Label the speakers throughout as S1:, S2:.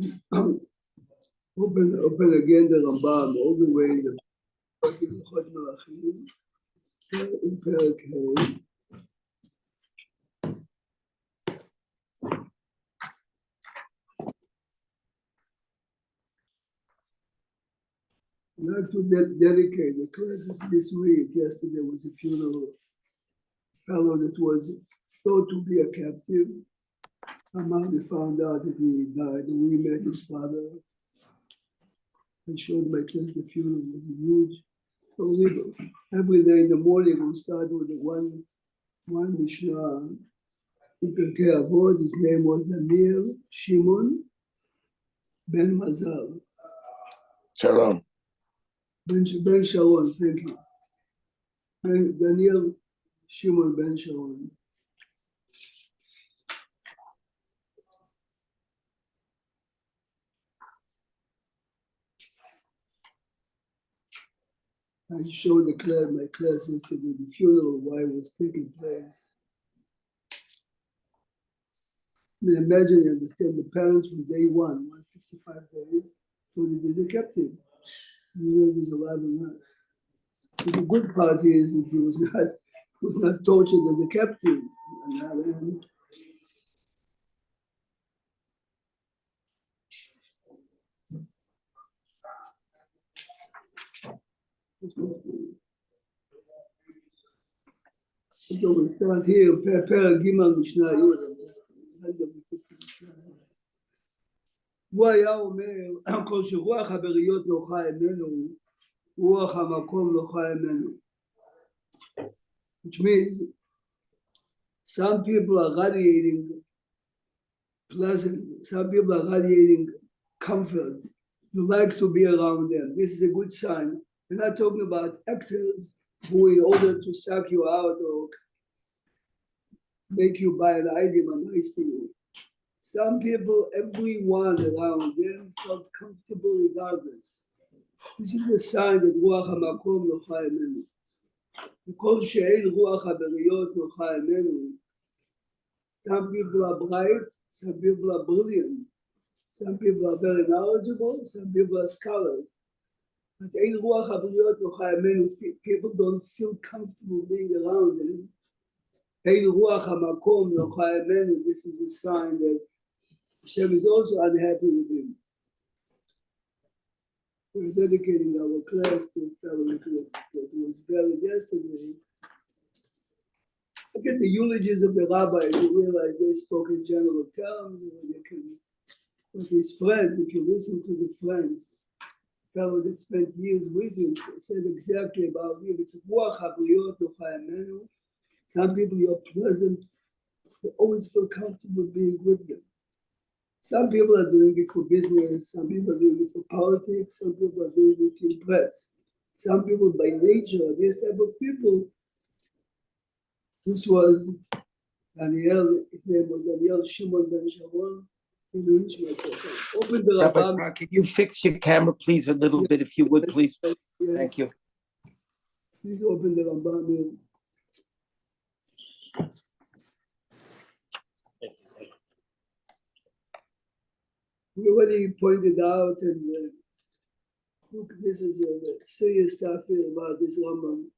S1: Open again the Rambam all the way in the Perashat Vayikra in Perek Hey. I'd like to dedicate the classes this week. Yesterday was a funeral of a fellow that was thought to be a captive. Somehow they found out that he died, and we met his father. I showed my class the funeral was huge. So every day in the morning we'll start with the one Mishnah in Pirkei Avot. His name was Daniel Shimon Ben Mazal.
S2: Shalom.
S1: Ben Sharon, thank you. Daniel Shimon Ben Sharon. I showed my class yesterday the funeral, why it was taking place. I mean, imagine you understand the parents from day 155 days, so that he's a captive. You know, there's a lot of that. But the good part is that he was not tortured as a captive. So we start here, Perek Gimel Mishnah Yud. הוא היה אומר, כל שרוח הבריות לא חי ממנו, רוח המקום לא חי ממנו. Which means some people are radiating pleasant, some people are radiating comfort. You like to be around them. This is a good sign. We're not talking about actors who, in order to suck you out or make you buy an item are nice to you. Some people, everyone around them felt comfortable regardless. This is a sign that Ruach HaMakom lo chai menu. Because she'ein Ruach HaBeriyot lo chai menu. Some people are bright, some people are brilliant. Some people are very knowledgeable, some people are scholars. But ein Ruach HaBeriyot lo chai menu, people don't feel comfortable being around them. Ein Ruach HaMakom lo chai menu, this is a sign that Hashem is also unhappy with him. We're dedicating our class to a fellow that was buried yesterday. Look at the eulogies of the rabbis. You realize they spoke in general terms. With his friends, if you listen to the friends, the fellow that spent years with him said exactly about him. It's Ruach HaBriyot lo chai menu. Some people you're pleasant, they always feel comfortable being with them. Some people are doing it for business, some people are doing it for politics, some people are doing it to impress. Some people by nature, this type of people. This was Daniel, his name was Daniel Shimon Ben Sharon. Open the Rambam.
S2: Rabbi, can you fix your camera, please, a little bit, if you would, please?
S1: Yes.
S2: Thank you.
S1: Please open the Rambam here. We already pointed out, and look, this is a serious stuff here about this Rambam.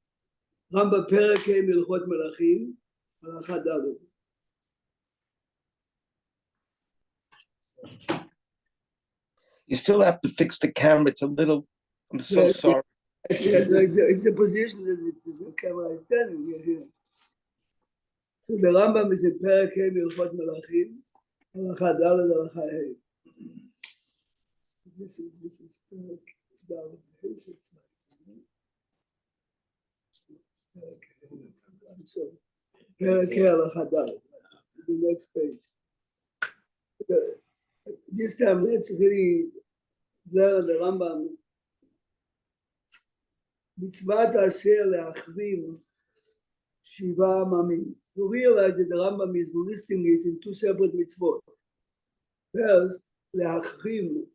S1: Rambam Perek Hey Milchot Melachim, Halacha Daled.
S2: You still have to fix the camera. It's a little, I'm so sorry.
S1: It's the position that the camera is standing here. So the Rambam is in Perek Hey Milchot Melachim, Halacha Daled, Halacha Hey. This is Perek Daled. So Perek Hey Halacha Daled. The next page. This time, let's really learn the Rambam. Mitzvat asher leachrim shiva amamim. You realize that the Rambam is listing it in two separate mitzvot. First, leachrim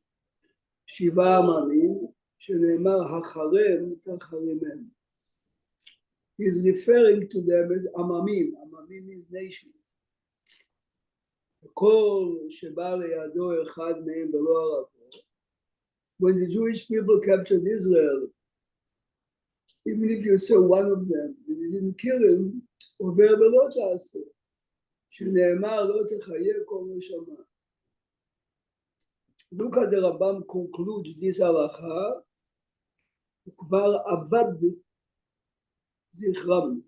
S1: shiva amamim, sheneemar hacharem tacharimem. He's referring to them as amamim. Amamim means nations. כל שבא לידו אחד מהם ולא הרגו. When the Jewish people captured Israel, even if you saw one of them and you didn't kill him, עובר ולא תעשה, שנאמר לא תחיה כל נשמה. Look at the Rambam concludes this halacha, כבר אבד זכרם.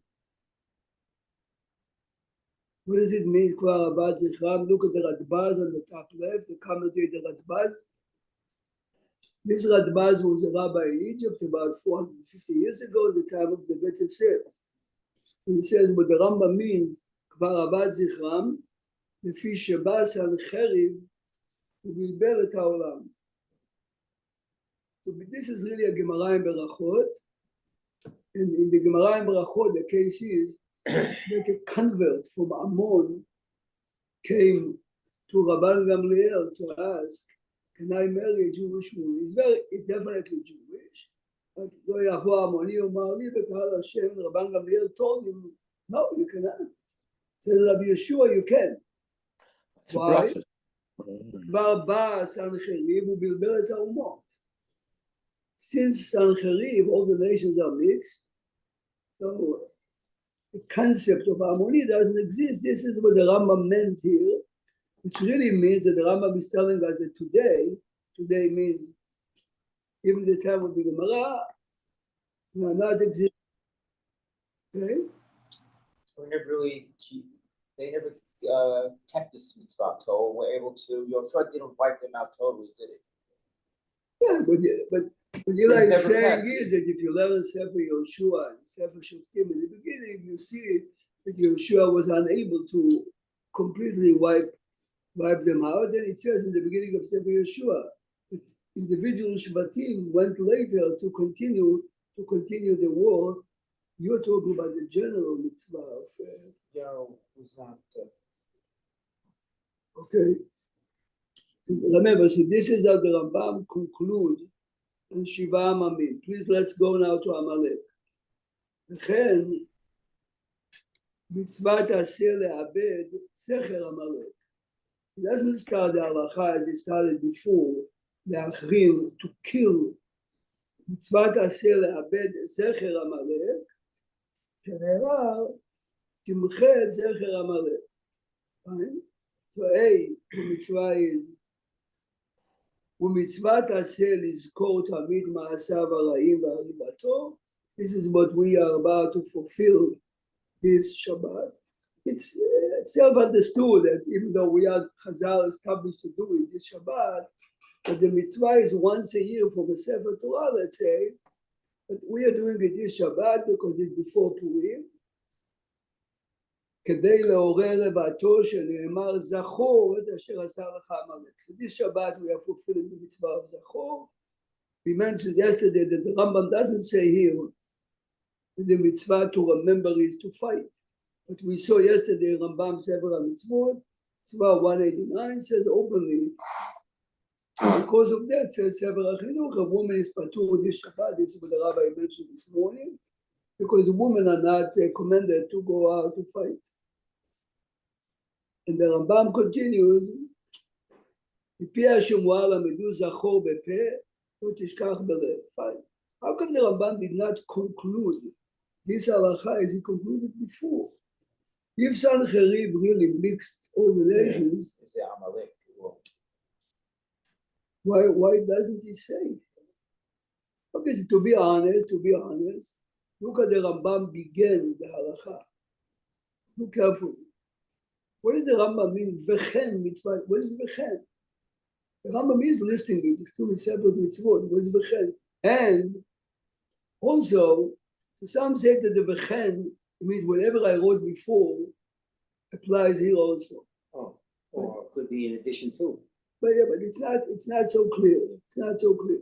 S1: What does it mean, כבר אבד זכרם? Look at the Radbaz on the top left, the commentary of the Radbaz. This Radbaz was a rabbi in Egypt about 450 years ago, at the time of the Bet Yosef. He says what the Rambam means, כבר אבד זכרם, לפי שבא סנחריב ובלבל את העולם. So this is really a Gemara in Berachot. And in the Gemara in Berachot, the case is that a convert from Ammon came to Rabban Gamliel to ask, can I marry a Jewish woman? It's definitely Jewish. But Rabban Gamliel told him, no, you cannot. Says Rabbi Yeshua, you can. Why? כבר בא סנחריב ובלבל את האומות. Since Sancheriv, all the nations are mixed, so the concept of harmony doesn't exist. This is what the Rambam meant here, which really means that the Rambam is telling us that today means even the time of the Gemara, we are not existing. Okay?
S3: They never kept this mitzvah Torah. Were able to. Yoshua didn't wipe them out totally, did it?
S1: Yeah, but what I'm saying is that if you learn Sefer Yoshua and Sefer Shoftim in the beginning, you see that Yoshua was unable to completely wipe them out. And it says in the beginning of Sefer Yoshua that individual Shvatim went later to continue the war. You're talking about the general mitzvah of.
S3: Was not.
S1: Okay. Remember, so this is how the Rambam concludes in Shiva Amamim. Please let's go now to Amalek. וכן, מצוות עשה לעבד סכר עמלק. He doesn't start the halacha as he started before, להחרים, to kill. מצוות עשה לעבד סכר עמלק, שנאמר, תמחה את סכר עמלק. Fine? So A, the mitzvah is, ומצוות עשה לזכור תמיד מעשיו הרעים והריבתו. This is what we are about to fulfill this Shabbat. It's self-understood that even though we are Chazal established to do it this Shabbat, but the mitzvah is once a year from the Sefer Torah, let's say, but we are doing it this Shabbat because it's before Purim. כדי לעורר לבתו שנאמר זכור את אשר עשה לך עמלק. So this Shabbat we are fulfilling the mitzvah of Zachor. We mentioned yesterday that the Rambam doesn't say here that the mitzvah to remember is to fight. But we saw yesterday Rambam several mitzvot. Mitzvah 189 says openly, because of that says several chinuch, a woman is patur this Shabbat. This is what the Rabbi mentioned this morning, because women are not commanded to go out to fight. And the Rambam continues, מפי השמועה למדו זכור בפה, לא תשכח בלב. Fine. How come the Rambam did not conclude this halacha as he concluded before? If Sancheriv really mixed all the nations, why doesn't he say? Okay, so to be honest, look at the Rambam began the halacha. Look carefully. What does the Rambam mean? V'chen mitzvah. What is v'chen? The Rambam is listing it. It's two separate mitzvot. What is v'chen? And also, some say that the v'chen means whatever I wrote before applies here also.
S3: Oh, or it could be in addition to.
S1: But yeah, but it's not so clear. It's not so clear.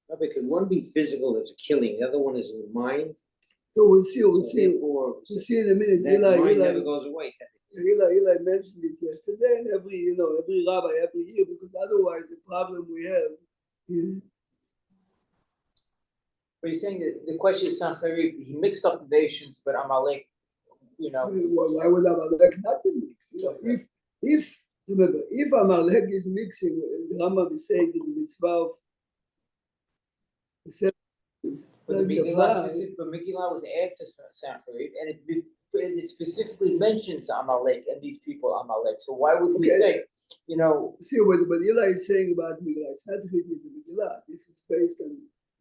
S3: No, but can one be physical as a killing? The other one is in mind.
S1: So we'll see. We'll see in a minute.
S3: That mind never goes away.
S1: Eli mentioned it yesterday, and every rabbi every year, because otherwise the problem we have is.
S3: But you're saying that the question is Sancheriv, he mixed up the nations, but Amalek,
S1: Why would Amalek not be mixed? If Remember, if Amalek is mixing, the Rambam is saying in the mitzvah of the seven days,
S3: But the
S1: doesn't
S3: Megillah
S1: apply.
S3: but Megillah was after Sancheriv, and it specifically mentions Amalek and these people Amalek. So why would we
S1: Okay.
S3: think, you know?
S1: See what Eli is saying about Megillah. It's not really the Megillah. This is based on.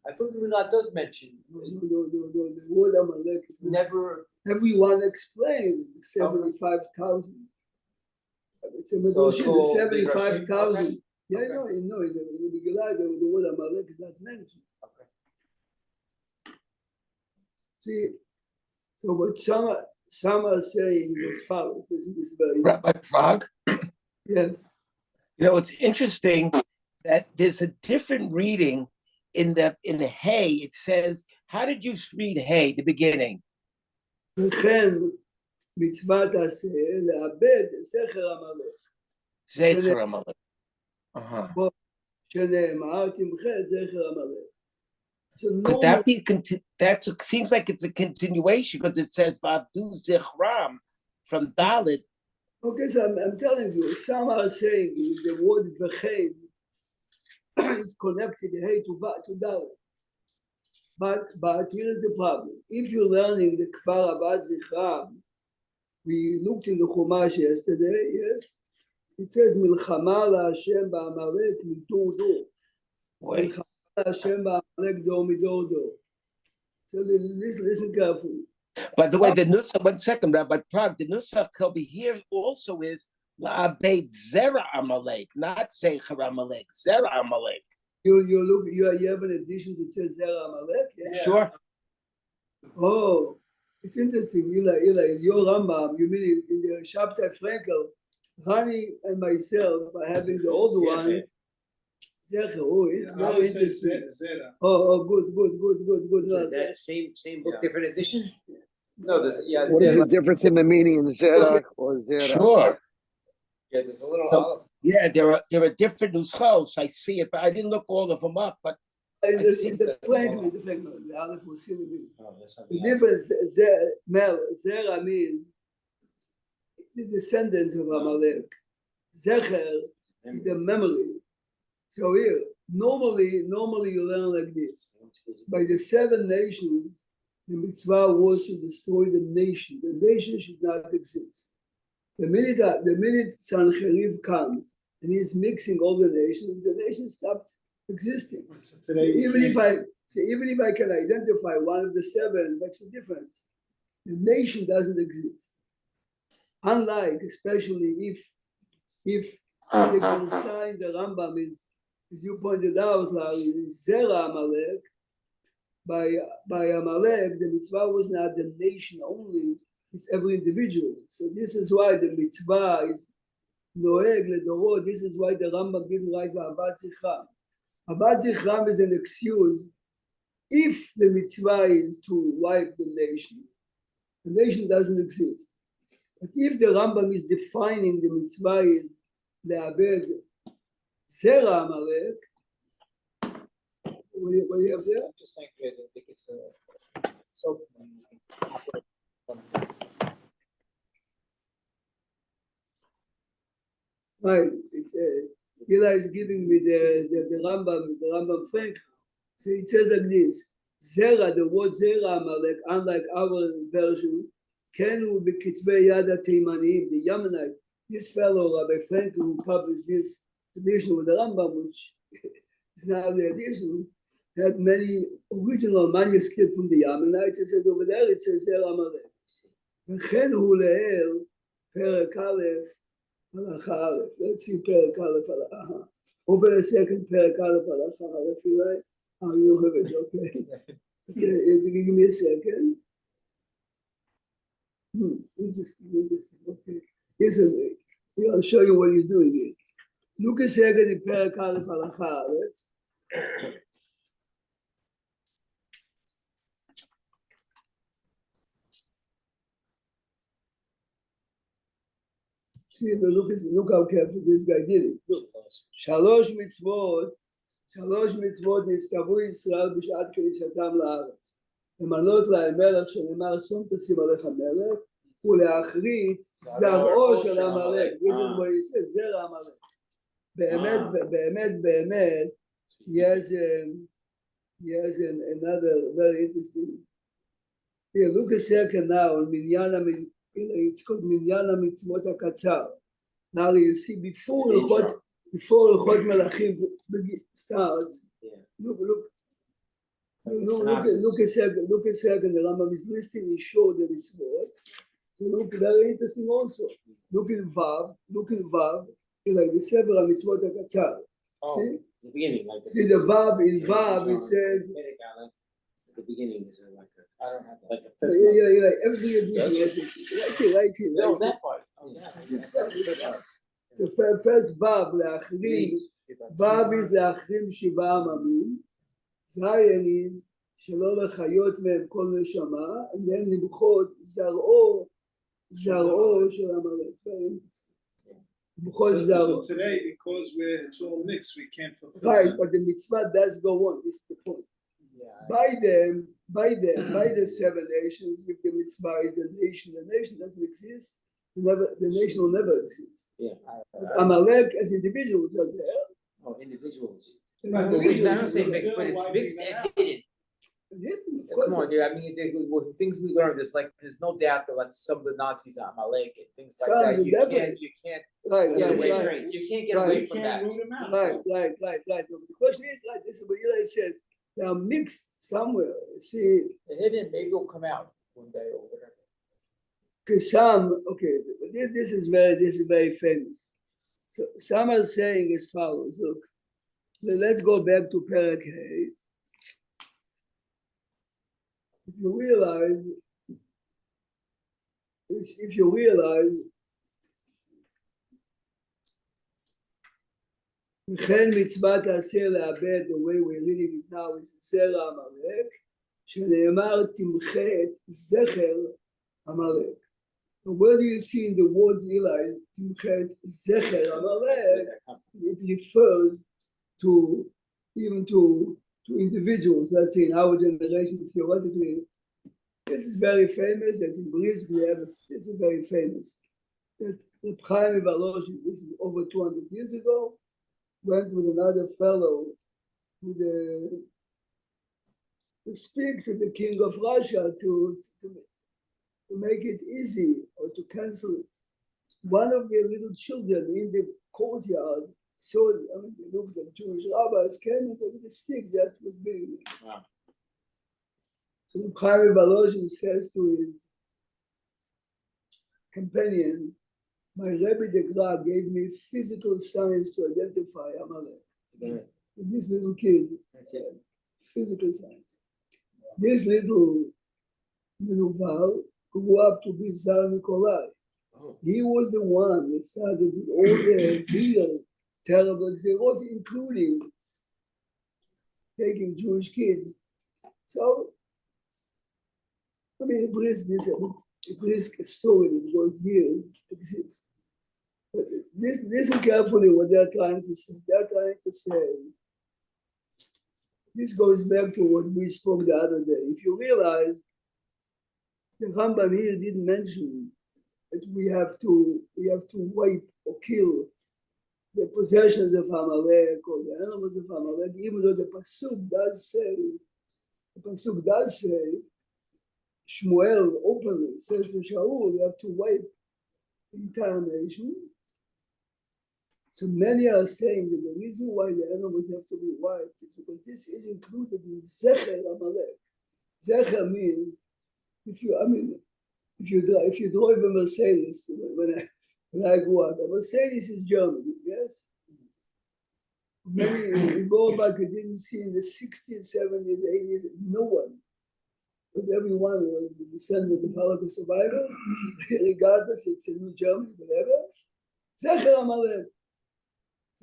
S3: I think the Megillah does mention.
S1: No. The word Amalek is
S3: Never.
S1: Everyone explained the 75,000. It's a
S3: So it's
S1: the
S3: all
S1: 75,000.
S3: okay.
S1: Yeah,
S3: Okay.
S1: no, in the Megillah, the word Amalek is not mentioned.
S3: Okay.
S1: See, so what some are saying is as follows. This is very
S2: Rabbi Prague.
S1: yes.
S2: You know, it's interesting that there's a different reading in the Hay. It says, how did you read Hay, the beginning?
S1: וכן מצוות עשה לאבד זכר עמלק.
S2: Zecher Amalek. Uh-huh.
S1: שנאמר תמחה את זכר עמלek. So
S2: Could that be, seems like it's a continuation because it says, Vavdu Zichram from Dalit.
S1: Okay, so I'm telling you, some are saying the word v'chein is connected hey to Dalit. But here is the problem. If you're learning the Kfar Abad Zichram, we looked in the Chumash yesterday, yes? It says, Milchama la'Hashem ba'amalek midur dur. Milchama la'Hashem ba'amalek dor midor dor. So listen carefully.
S2: By the way, the Nusach, 1 second, Rabbi Prague, the Nusach over here also is La'abed Zera Amalek, not Zecher Amalek, Zera Amalek.
S1: You have an addition that says Zera Amalek?
S2: Yeah. Sure.
S1: Oh, it's interesting. Eli, your Rambam, you mean in the Shabtai Frankel, Hani and myself are having the older one. Zecher. Oh, it's very interesting. Oh, good.
S3: So that same book, different edition? No, there's
S4: What is the difference in the meaning in Zerach or Zerach?
S2: Sure.
S3: Yeah, there's a little
S2: Yeah, there are different nuschos. I see it, but I didn't look all of them up. But
S1: the Frankel, the Aleph was in the difference. Zera means the descendant of Amalek. Zecher is the memory. So here, normally you learn like this. By the 7 nations, the mitzvah was to destroy the nation. The nation should not exist. The minute Sancheriv comes and he's mixing all the nations stopped existing. So even if I can identify one of the 7, makes a difference. The nation doesn't exist. Unlike, especially if they can sign the Rambam is, as you pointed out, Larry, is Zera Amalek. By Amalek, the mitzvah was not the nation only, it's every individual. So this is why the mitzvah is Noeg Ledorot. This is why the Rambam didn't write Abad Zichram. Abad Zichram is an excuse if the mitzvah is to wipe the nation doesn't exist. But if the Rambam is defining the mitzvah is Le'abed Zera Amalek, what do you have there?
S3: I'm just saying, I think it's so.
S1: Right, it's Eli is giving me the Rambam Frank. So it says like this: Zera, the word Zera Amalek, unlike our version, Kenu b'kitvei yad ha'Teimanim, the Yemenite. This fellow Rabbi Frank, who published this edition with the Rambam, which is now the edition, had many original manuscripts from the Yemenites. It says over there, it says Zera Amalek. V'chen hu le'el perek aleph. Let's see Perek Aleph Halacha. Open a second Perek Aleph Halacha. I feel like you have it, okay? Okay, give me a second. Interesting. Okay. I'll show you what he's doing here. Look a second in Perek Aleph Halacha Aleph. See, look how careful this guy did it. Look. Shalosh mitzvot נצטוו ישראל בשעת כניסתם לארץ. למנות להם מלך שנאמר שום תשים עליך מלך, ולאחרית זרעו של עמלק. This is what he says, זרע עמלק. באמת, yes, another very interesting. Here, look a second now on it's called מניין המצוות הקצר. Now you see before הלכות מלאכים starts, look a second, the Rambam is listing in short the mitzvot. So look, very interesting also. Look in Vav, like the several mitzvot הקצר. See?
S3: The beginning, like
S1: See the Vav, in Vav it says,
S3: the beginning is like I don't have that.
S1: like every edition has it. Right here.
S3: No, that part.
S1: So first Vav, לאחרים, Vav is לאחרים 7 עממים, זין is שלא לחיות מהם כל נשמה, and then למחות זרעו של עמלק.
S5: So today, because it's all mixed, we can't fulfill.
S1: Right,
S5: that.
S1: but the mitzvah does go on. This is the point. By the 7 nations, if the mitzvah is the nation doesn't exist. The nation will never exist. Amalek as individuals are there.
S3: Oh, individuals. I
S1: Individuals
S3: don't say
S1: are
S3: mixed, but it's mixed and hidden.
S1: hidden, of
S3: Come
S1: course.
S3: on, dude. I mean, with things we learned, there's no doubt that like some of the Nazis are Amalek and things like that. You can't
S1: Right.
S3: get away from
S5: You
S3: that.
S5: can't root them out.
S1: Right. The question is like this is what Eli says. They are mixed somewhere. See,
S3: The hidden maybe will come out one day or whatever.
S1: because this is very famous. So some are saying as follows. Look, let's go back to Perek Hey. If you realize וכן מצוות עשה לאבד, the way we're reading it now is זרע עמלק, שנאמר תמחה את זכר עמלק. Where do you see in the words Eli, תמחה את זכר עמלק? It refers to even to individuals, let's say in our generation, theoretically. This is very famous, that in Brisk we have, this is very famous, that the Chaim Valosh, this is over 200 years ago, went with another fellow to speak to the king of Russia to make it easy or to cancel it. One of their little children in the courtyard saw, they looked at Jewish rabbis, came and with a stick just was beating them.
S3: Wow.
S1: So Chaim Volozhin says to his companion, my Rebbe the Gra gave me physical signs to identify Amalek. This little kid, physical signs. This little Val grew up to be Tsar Nikolai. He was the one that started with all the real terrible exerot, including taking Jewish kids. So, I mean, a brisk story that goes years exists. But listen carefully what they're trying to say. They're trying to say, this goes back to what we spoke the other day. If you realize, the Rambam here didn't mention that we have to wipe or kill the possessions of Amalek or the animals of Amalek, even though the Pasuk does say, Shmuel openly says to Shaul, you have to wipe the entire nation. So many are saying that the reason why the animals have to be wiped is because this is included in Zecher Amalek. Zecher means if you drive a Mercedes, when I grew up, a Mercedes is Germany, yes? Many in Gorbach you didn't see in the 60s, 70s, 80s, no one. Because everyone was a descendant of Holocaust survivors, regardless, it's a new Germany, whatever. Zecher Amalek.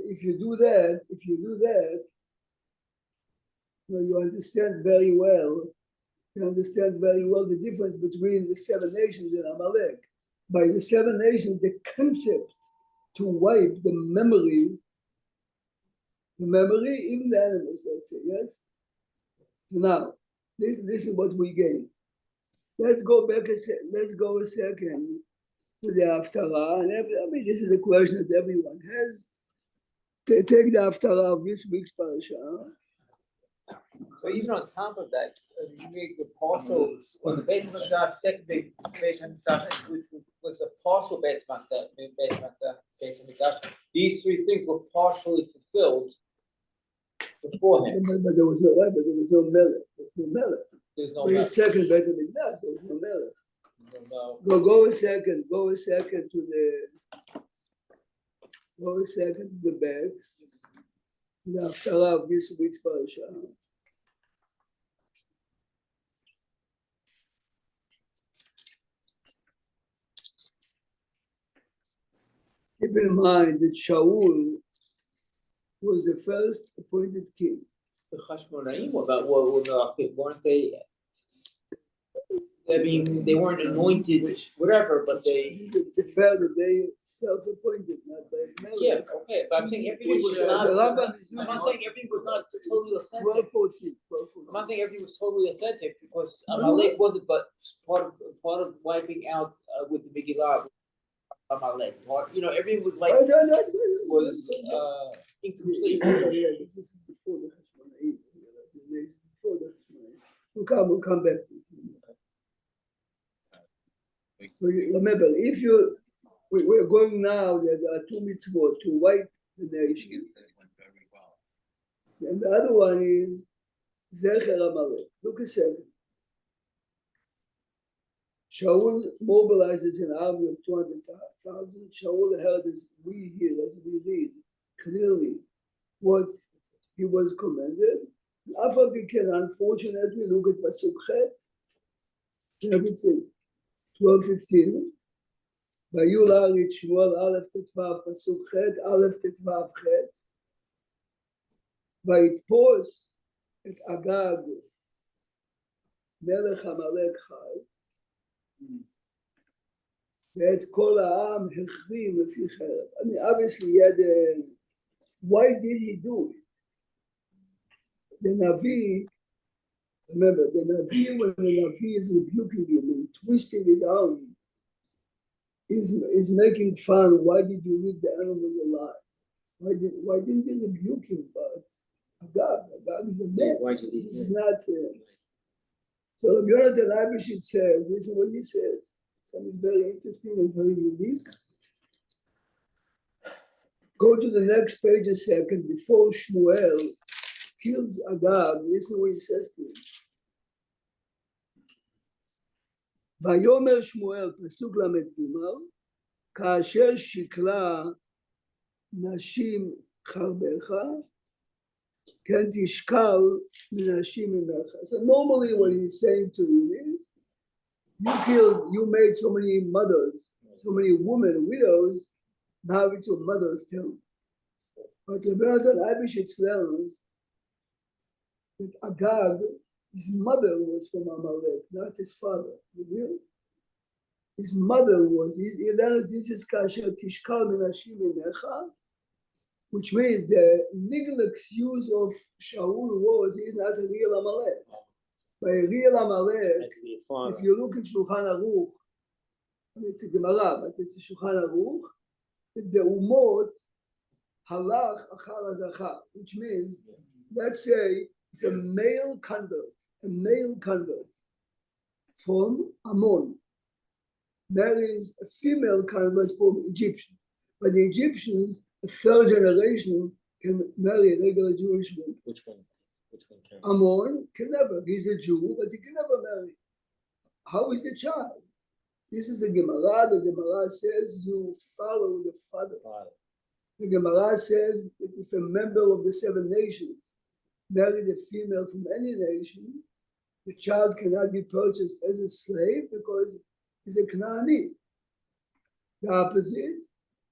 S1: If you do that, you understand very well the difference between the 7 nations and Amalek. By the 7 nations, the concept to wipe the memory, even the animals, let's say, yes? Now, this is what we gain. let's go back let's go a second to the Haftarah. And I mean, this is a question that everyone has. Take the Haftarah of this week's parasha.
S3: So even on top of that, you make the partial, on the Beit HaMikdash, second Beit HaMikdash, which was a partial Beit HaMikdash, these three things were partially fulfilled beforehand.
S1: But there was no melech.
S3: There's no
S1: Wait a
S3: melech.
S1: second, Beit HaMikdash, there was no melech.
S3: No.
S1: Go a second to the back. The Haftarah of this week's parasha. Keep in mind that Shaul was the first appointed king.
S3: The Chashmonaim, about weren't they? I mean, they weren't anointed, whatever, but they.
S1: The fact that they self-appointed, not by melech.
S3: Yeah, okay, but I'm saying everything was not. I'm not saying everything was not totally authentic.
S1: 1214.
S3: I'm not saying everything was totally authentic because Amalek wasn't, but part of wiping out with the Megillah. Amalek, everything was like was incomplete.
S1: This is before the Hashmonaim. Before the Hashmonaim. We'll come back to it. Remember, if we're going now, there are two mitzvot to wipe the nation. And the other one is Zecher Amalek. Look a second. Shaul mobilizes an army of 200,000. Shaul heard as we hear, as we read clearly what he was commanded. After we can, unfortunately, look at Pasuk Chet. Everything. 12:15. Vayula Rit Shmuel Aleph Tetvav Pasuk Chet Aleph Tetvav Chet. Vayitpos et Agag Melech Amalek Chai. ואת כל העם החרים לפי חרב. I mean, obviously, he had why did he do it? The Navi, remember, the Navi, when the Navi is rebuking him and twisting his arm, is making fun. Why did you leave the animals alive? Why didn't you rebuke him? But Agag is a man. This is not. So Rabbi Yonatan Abishit says, listen what he says. Something very interesting and very unique. Go to the next page a second. Before Shmuel kills Agag, listen what he says to him. Vayomer Shmuel, Pasuk Lamed Gimel, Kaasher Shikla Nashim Charbecha, Ken Tishkal Minashim Imecha. So normally what he's saying to you is, you made so many mothers, so many women, widows, now it's your mother's turn. But the Beratan Abishit learns that Agag, his mother was from Amalek, not his father. His mother was, he learns this is Kasher Tishkal Minashim Imecha, which means the legal excuse of Shaul was he is not a real Amalek. By a real Amalek, if you look at Shulchan Aruch, it's a Gemara, but it's a Shulchan Aruch, the Umot halach achar hazachar, which means, let's say, if a male convert from Ammon marries a female convert from Egyptian, but the Egyptians, a third generation, can marry a regular Jewish woman.
S3: Which one?
S1: Ammon can never. He's a Jew, but he can never marry. How is the child? This is a Gemara. The Gemara says you follow the father. The Gemara says that if a member of the 7 nations married a female from any nation, the child cannot be purchased as a slave because he's a Knaani. The opposite,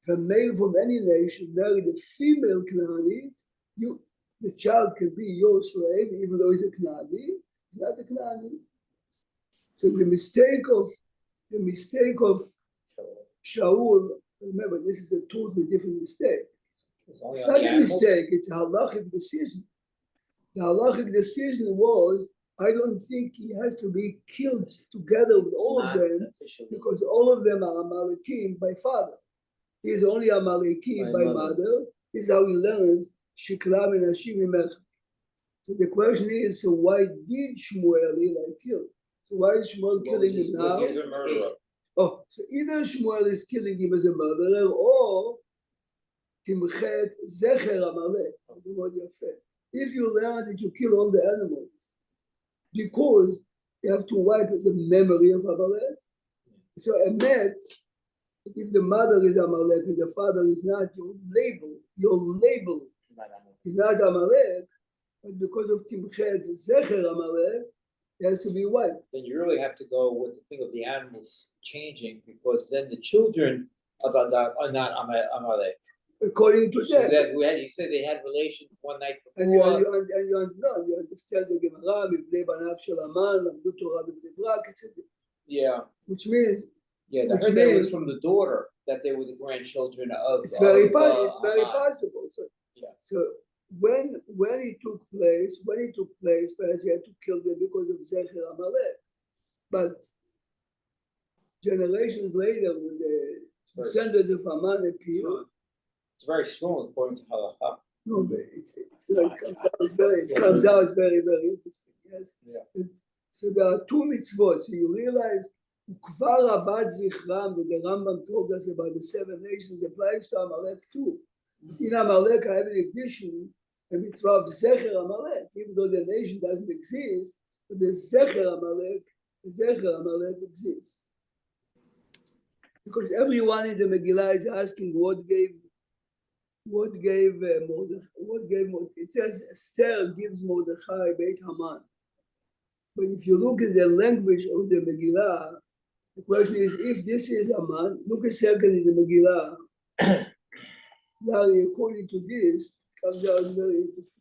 S1: if a male from any nation married a female Knaani, the child can be your slave even though he's a Knaani. He's not a Knaani. So the mistake of Shaul, remember, this is a totally different mistake. It's not a mistake, it's a halachic decision. The halachic decision was I don't think he has to be killed together with all of
S3: Not
S1: them
S3: officially.
S1: because all of them are Amalekim by father. He is only Amaleki by mother. This is how he learns Shiklam and Hashim Imech. So the question is, so why did Shmuel Eli kill? So why is Shmuel killing him now?
S3: He's a murderer.
S1: Oh, so either Shmuel is killing him as a murderer or Timchet Zecher Amalek. If you learn that you kill all the animals because you have to wipe the memory of Amalek. So Emet, if the mother is Amalek and the father is not, your label is not Amalek, but because of Timchet Zecher Amalek, it has to be wiped.
S3: Then you really have to go with the thing of the animals changing, because then the children of Adar are not Amalek.
S1: According to
S3: So
S1: them.
S3: that he said they had relations one night before.
S1: And you understand the Gemara, Mibnei Banav Shel Aman, Lamdu Torah B'Bnei Brak, etc.
S3: Yeah.
S1: Which means,
S3: Yeah, I heard that was from the daughter, that they were the grandchildren of.
S1: it's very
S3: Haman.
S1: possible. So,
S3: Yeah.
S1: So when it took place, perhaps he had to kill them because of Zecher Amalek. But generations later, when the descendants of Haman appear,
S3: It's very strong according to Halakha.
S1: no, but it comes out very, very interesting. Yes.
S3: Yeah.
S1: So there are two mitzvot. So you realize, Ukvar Abad Zichram, the Rambam told us about the 7 nations, applies to Amalek too. In Amalek, I have an addition, a mitzvah of Zecher Amalek, even though the nation doesn't exist, but the Zecher Amalek exists. Because everyone in the Megillah is asking what gave Mordechai. It says Esther gives Mordechai Beit Haman. But if you look at the language of the Megillah, the question is, if this is Haman, look a second in the Megillah. Larry, according to this, comes out very interesting.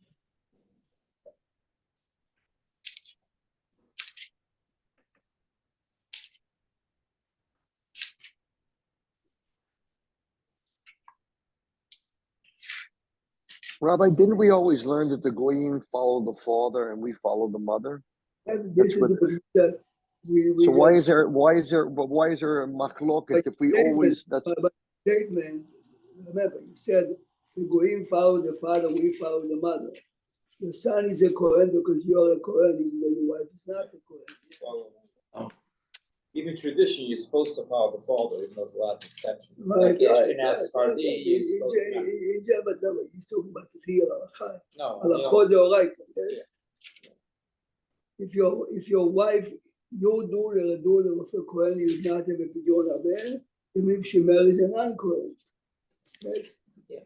S4: Rabbi, didn't we always learn that the Goyim follow the father and we follow the mother?
S1: And this is the that we
S4: So why is there a machloket if we always
S1: by statement? Remember, you said the Goyim follow the father, we follow the mother. Your son is a Kohen because you're a Kohen, even though your wife is not a Kohen.
S3: Oh. Even tradition, you're supposed to follow the father, even though there's a lot of exceptions.
S1: Right,
S3: Like Ashkenaz, Sephardi,
S1: but no, he's talking about the real halakha.
S3: No.
S1: Halachot deoraita, yes. If your wife, your daughter, a daughter of a Kohen, is not have a pidyon haben, even if she marries a non-Kohen. Yes.
S3: Yeah.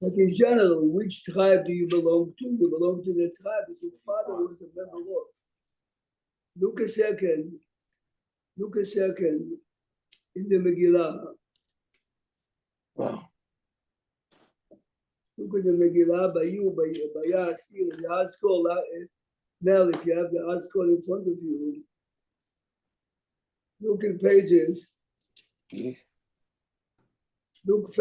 S1: But in general, which tribe do you belong to? You belong to the tribe that your father was a member of. Look a second in the Megillah.
S2: Wow.
S1: Look at the Megillah by Asir, the hard scroll. Now, if you have the hard scroll in front of you, look at pages. Look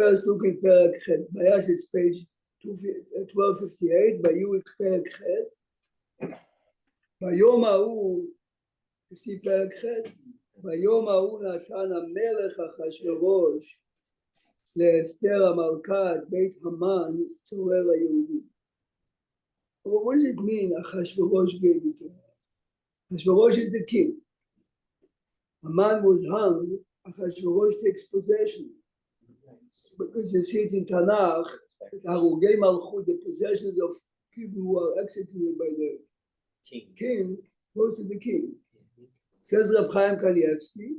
S1: in Perek Chet. By us, it's page 1258. By you, it's Perek Chet. By Yom Ha'u, you see Perek Chet. ביום ההוא נתן המלך אחשוורוש לאסתר המלכת בית המן צורר היהודים. Well, what does it mean, Achashverosh gave it to her? Achashverosh is the king. Haman was hung, Achashverosh takes possession. Because you see it in Tanakh, Harugei Malchut, the possessions of people who are executed by the king goes to the king. Says Reb Chaim Kanievsky,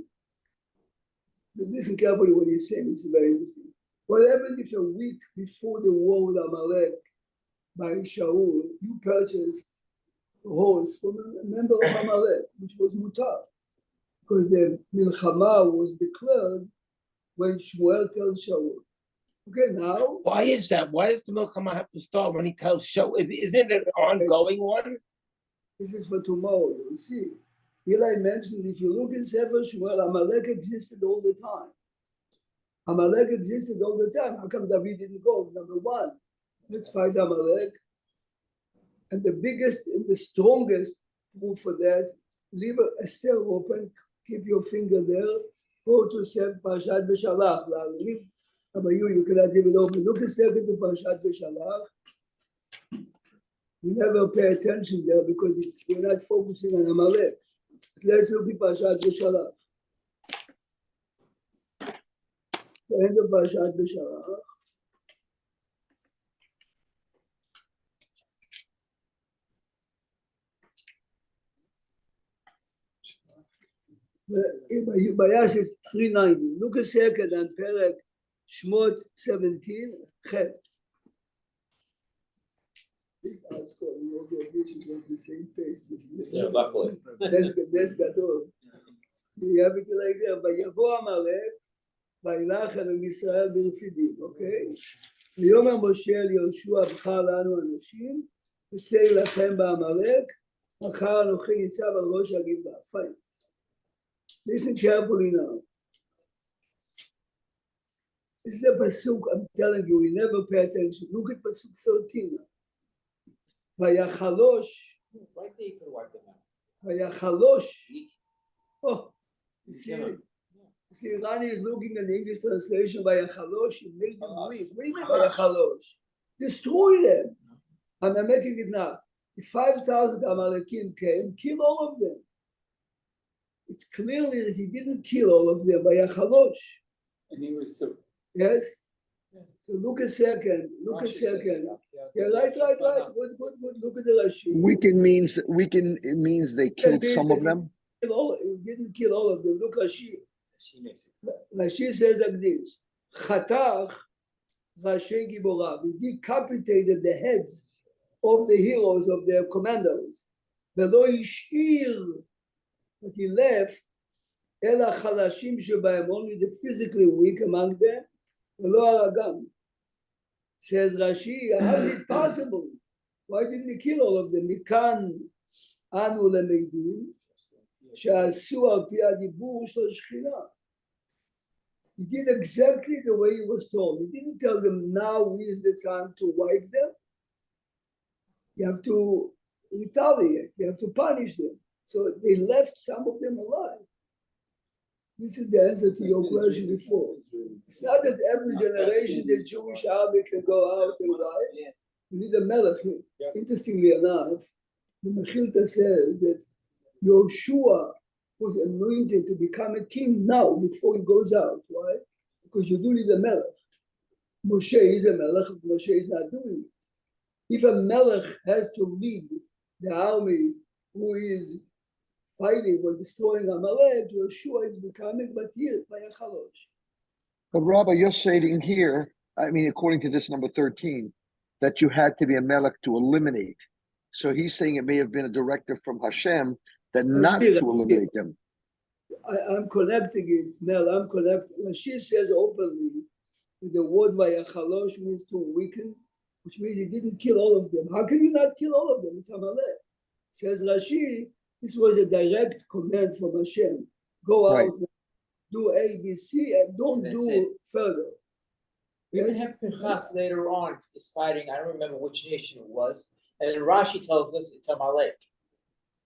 S1: but listen carefully what he's saying, this is very interesting. What happened if a week before the war with Amalek by Shaul, you purchased a horse from a member of Amalek, which was mutar, because the milchama was declared when Shmuel tells Shaul. Okay, now.
S2: Why is that? Why does the milchama have to start when he tells Shaul? Isn't it an ongoing one?
S1: This is for tomorrow, you'll see. Eli mentioned, if you look at Sefer Shmuel, Amalek existed all the time. Amalek existed all the time. How come David didn't go? Number one, let's fight Amalek. And the biggest and the strongest proof for that. Leave a stair open, keep your finger there, go to Sefer Perashat Vayikra. Leave, but you cannot leave it open. Look a second to Perashat Vayikra. You never pay attention there because you're not focusing on Amalek. Let's look at Perashat Vayikra. The end of Perashat Vayikra. Bayash is 390. Look a second on Perek Shmot 17. Chet. This is on the same page.
S3: Yeah, luckily.
S1: That's Gadol. You have it like that. Vayavo Amalek, Vaylach el Yisrael b'Refidim. Okay. ויאמר משה אל יהושע בחר לנו אנשים, יצא להילחם בעמלק, מחר אנוכי ניצב על ראש הגבעה. Fine. Listen carefully now. This is a pasuk, I'm telling you, we never pay attention. Look at pasuk 13 now. Vayachalosh.
S3: Right there, you could wipe them out.
S1: Vayachalosh. Oh, you see, Rani is looking at the English translation. Vayachalosh, he made them weak. What do you mean Vayachalosh? Destroy them. And I'm making it now. If 5,000 Amalekim came, kill all of them. It's clearly that he didn't kill all of them by Yachalosh.
S3: And he was so.
S1: Yes? So look a second. Look a second. Yeah, right. Good. Look at the Rashi.
S4: It means they killed some of them.
S1: He didn't kill all of them. Look, Rashi. Rashi says like this. Chatach Rashi Giborav. He decapitated the heads of the heroes, of their commanders. Velo Ishir. But he left Ela Chalashim Shebaim, only the physically weak among them, Velo Aragam. Says Rashi, how is it possible? Why didn't he kill all of them? Mikan Anu Lemeidim, She'asu al pi hadibur shel Shechina. He did exactly the way he was told. He didn't tell them now is the time to wipe them. You have to retaliate. You have to punish them. So they left some of them alive. This is the answer to your question before. It's not that every generation the Jewish army can go out and wipe. You need a melech. Interestingly enough, the Mechilta says that Yoshua was anointed to become a king now before he goes out. Why? Because you do need a melech. Moshe is a melech, Moshe is not doing it. If a melech has to lead the army who is fighting or destroying Amalek, Yeshua is becoming Batir by Achalosh.
S4: But Rabbi, you're saying here, I mean, according to this number 13, that you had to be a melech to eliminate. So he's saying it may have been a directive from Hashem that not to eliminate them.
S1: I'm connecting it, Mel. I'm connecting. Rashi says openly that the word Vayachalosh means to weaken, which means he didn't kill all of them. How can you not kill all of them? It's Amalek. Says Rashi, this was a direct command from Hashem. Go out, do A, B, C, and don't do further.
S3: We even have Pinchas later on is fighting, I don't remember which nation it was, and then Rashi tells us it's Amalek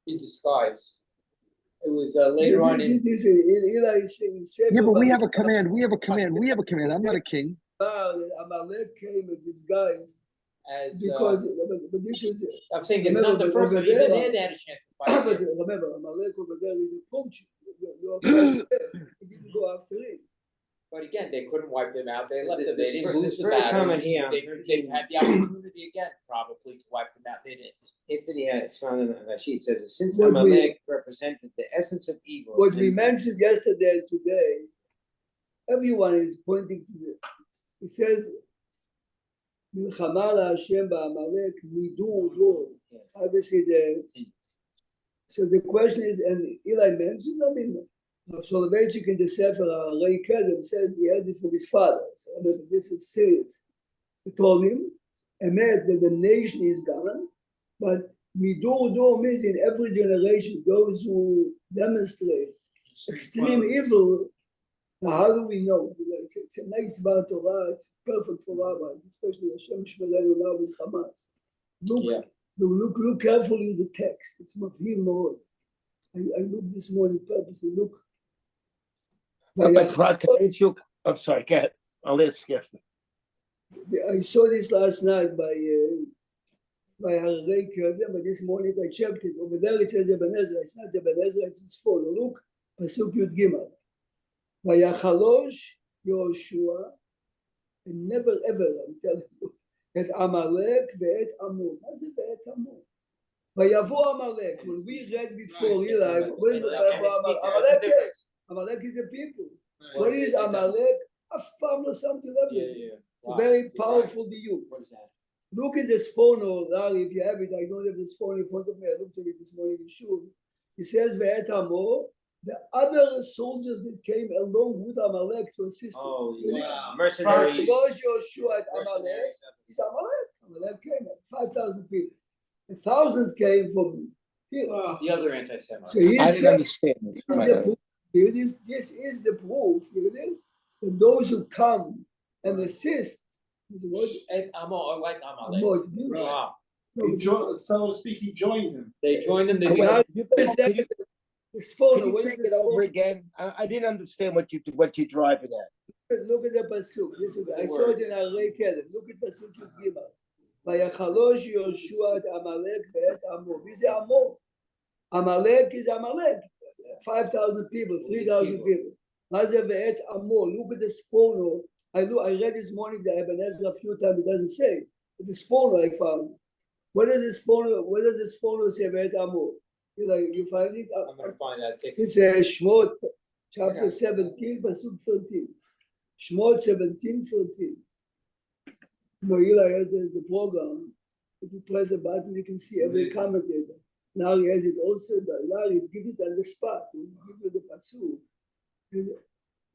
S3: in disguise. It was later on in...
S4: Yeah, but we have a command. I'm not a king.
S1: Amalek came in disguise.
S3: As,
S1: because but this is
S3: I'm saying it's not the first time. Even there they had a chance to fight.
S1: But remember, Amalek over there is a poacher. He didn't go after him.
S3: But again, they couldn't wipe them out. They left them. They didn't lose the
S6: very
S3: battle.
S6: common here.
S3: They had the opportunity again, probably, to wipe them out. They didn't.
S6: If it's found in the sheet, it says, since
S1: What
S6: Amalek represented the essence of evil.
S1: What we mentioned yesterday and today, everyone is pointing to it. It says, Milchama LaHashem ba'Amalek midu udo. Obviously, so the question is, and Eli mentioned, I mean, Soloveitchik in the Sefer Ray Kedem says he had it from his father. So I mean, this is serious. He told him, Emet, that the nation is gone, but midu udo means in every generation, those who demonstrate extreme evil. Now, how do we know? It's a nice Bar Torah. It's perfect for rabbis, especially Hashem Shmerenu now with Hamas. Look, Look carefully at the text. It's mafhir more. I looked this morning purposely. Look.
S2: But Prague, can I ask you? I'm sorry. Go ahead. I'll ask you.
S1: I saw this last night by Hararei Kravim, but this morning I checked it. Over there it says Eben Ezra. It's not Eben Ezra, it's his phone. Look, Pasuk Yud Gimel. Vayachalosh Yoshua, and never ever, I'm telling you, et Amalek ve'et Amor. How's it ve'et Amor? Vayavo Amalek. When we read before Eli, when Amalek is the people. What is Amalek? Afam lo samti leve. It's a very powerful view.
S6: What is that?
S1: Look at this photo, Larry, if you have it. I don't have this phone in front of me. I looked at it this morning in Shul. It says, Ve'et Amor, the other soldiers that came along with Amalek to assist him.
S6: Oh,
S1: Really?
S6: yeah. Mercenaries.
S1: Yoshua at Amalek. It's Amalek. Amalek came, 5,000 people. 1,000 came from here.
S3: The other anti-Semite.
S1: So he
S2: I didn't
S1: said,
S2: understand this.
S1: this is the proof. Here it is. This is the proof. Here it is. And those who come and assist,
S3: Et Amor, or like Amalek.
S1: Amor, it's beautiful.
S3: Wow.
S5: So to speak, he joined him.
S3: They joined them. They
S1: Now,
S2: Can
S1: this
S2: you
S1: photo, what is
S2: take
S1: this
S2: it over
S1: photo?
S2: again? I didn't understand what you're driving at.
S1: Look at the pasuk. Listen, I saw it in Hararei Kravim. Look at pasuk Yud Gimel. Vayachalosh Yoshua et Amalek ve'et Amor. Who's Amor? Amalek is Amalek. 5,000 people, 3,000 people. Maze ve'et Amor. Look at this photo. I read this morning the Eben Ezra a few times. It doesn't say. But this photo I found. What does this photo say ve'et Amor? You find it?
S3: I'm going to find that.
S1: It's Shmot, chapter 17, pasuk 13. Shmot 17, 13. Eli has the program. If you press a button, you can see every commentator. Now he has it also, but now he gives it on the spot. He gives you the pasuk.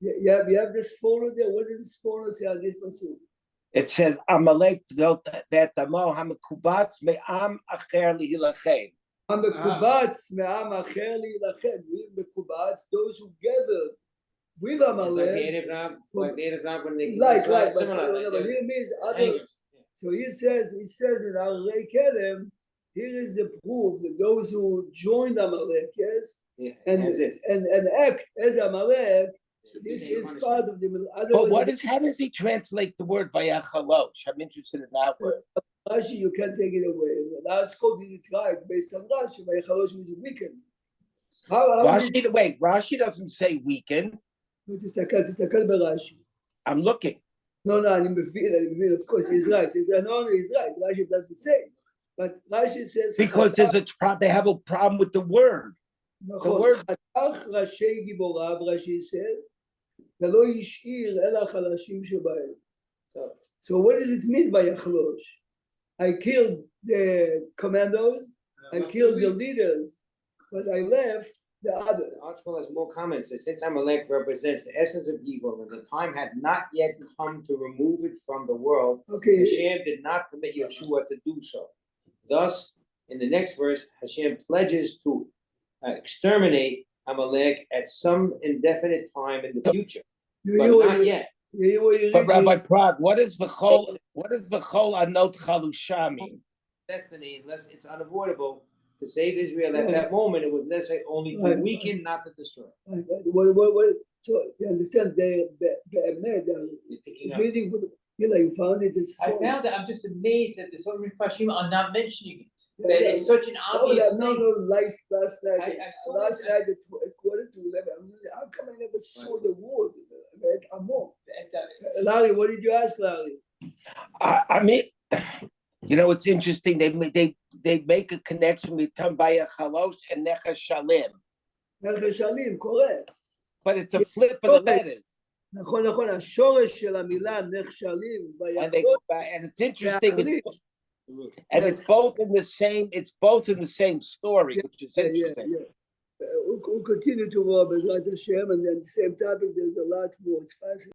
S1: You have this photo there. What does this photo say on this pasuk?
S2: It says Amalek ve'etamo hamekubatz me'am acher lihilachem.
S1: Hamekubatz me'am acher lihilachem. Those who gathered with Amalek.
S6: Like Native Rav when they
S1: Like,
S6: similar.
S1: but here means other. So he says in Hararei Kravim, here is the proof that those who joined Amalek, yes, and act as Amalek, this is part of the.
S2: But how does he translate the word vayachalosh? I'm interested in that word.
S1: Rashi, you can't take it away. Last code is tried based on Rashi. Vayachalosh means weaken.
S2: Rashi doesn't say weaken.
S1: תסתכל בראשי.
S2: I'm looking.
S1: No, אני מבין, of course, he's right. He's right. Rashi doesn't say. But Rashi says...
S2: Because they have a problem with the word. The word...
S1: חתך ראשי גיבוריו, Rashi says, ולא השאיר אלא החלשים שבהם. So what does it mean, ויחלוש? I killed the commandos, I killed the leaders, but I left the others.
S6: Archibald has more comments. Since Amalek represents the essence of evil, and the time had not yet come to remove it from the world, Hashem did not permit Yeshua to do so. Thus, in the next verse, Hashem pledges to exterminate Amalek at some indefinite time in the future, but not yet.
S2: But Rabbi Prague, what does the chol anot chalusha mean?
S6: Destiny, unless it's unavoidable. To save Israel at that moment, it was necessary only to weaken, not to destroy.
S1: So you understand? They're reading. You found it.
S3: I found it. I'm just amazed that the so many Fashim are not mentioning it. That it's such an obvious thing.
S1: Last night,
S3: I saw
S1: at 11:15. How come I never saw the word? Larry, what did you ask, Larry?
S2: I mean, it's interesting. They make a connection between Vayachalosh and Necha Shalim.
S1: Necha Shalim, correct.
S2: But it's a flip of the letters.
S1: נכון, השורש של המילה נכשלים,
S2: and they go back, and it's interesting, it's both in the same story, which is interesting.
S1: We'll continue to work with Hashem, and then the same topic, there's a lot more. It's fascinating.